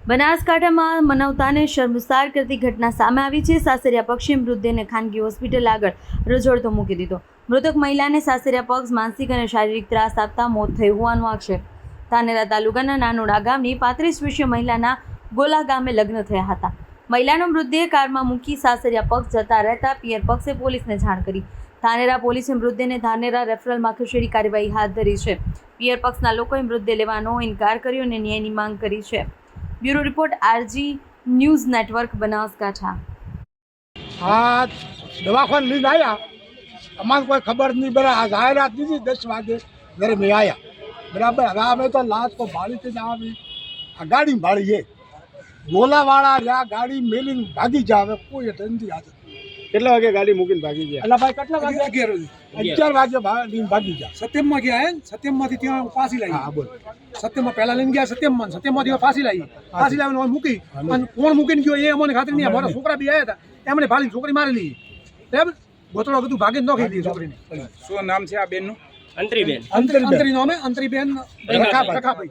બનાસકાંઠામાં માનવતાને શર્મસાર કરતી ઘટના સામે આવી છે। સાસરિયા પક્ષે મૃતદેહને ખાનગી હોસ્પિટલ આગળ રજોડતો મૂકી દીધો। મૃતક મહિલાને સાસરિયા પક્ષ માનસિક અને શારીરિક ત્રાસ આપતા મોત થયું હોવાનો આક્ષેપ। ધાનેરા તાલુકાના નાનોડા ગામની 35 વર્ષીય મહિલાના ગોલા ગામે લગ્ન થયા હતા। મહિલાનો મૃતદેહ કારમાં મૂકી સાસરિયા પક્ષ જતા રહેતા પિયર પક્ષે પોલીસને જાણ કરી। ધાનેરા પોલીસે મૃતદેહને ધાનેરા રેફરલમાં ખસેડી કાર્યવાહી હાથ ધરી છે। પિયર પક્ષના લોકોએ મૃતદેહ લેવાનો ઇનકાર કર્યો અને ન્યાયની માંગ કરી છે। Bureau report RG news network Banaskantha. हाँ दवाखान लीन आया अमान कोई खबर नहीं बरा जाहिरात दी थी 10 वागे घर में आया बराबर। हवा में तो लाश को भाड़ी से जहाँ भी गाड़ी भाड़ी है गोला वाला या गाड़ी मेली भागी जावे कोई धंधी आ કેટલા વાગે ગાડી મૂકીને ભાગી ગયા? अल्लाह भाई કેટલા વાગે 11 વાગે ભાગી ગયા। સત્યમમાં ગયા હે સત્યમમાંથી ત્યાં ફાંસી લાવી। હા બોલ સત્યમમાં પહેલા લઈને ગયા સત્યમમાંથી ફાંસી લાવી લાવીને મૂકી અને કોણ મૂકીને ગયો એ અમને ખાતરી નહીં। મારા છોકરા બી આવ્યા હતા એમણે ભાળી છોકરી મારી લીધી બરાબર। ગોતડો બધું ભાગીને નોખી દીધી છોકરીને। શું નામ છે આ બેનનું? અંતરી નામે અંતરીબેન રખાભાઈ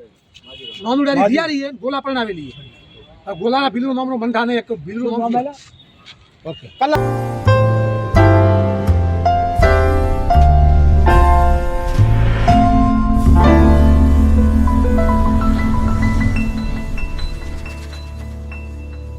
નાનુડાની દિયારી છે ગોલા પરણાવેલી છે। ગોલાના ભીલું નામનો બંધાને એક ભીલું નામ ઓકે કલા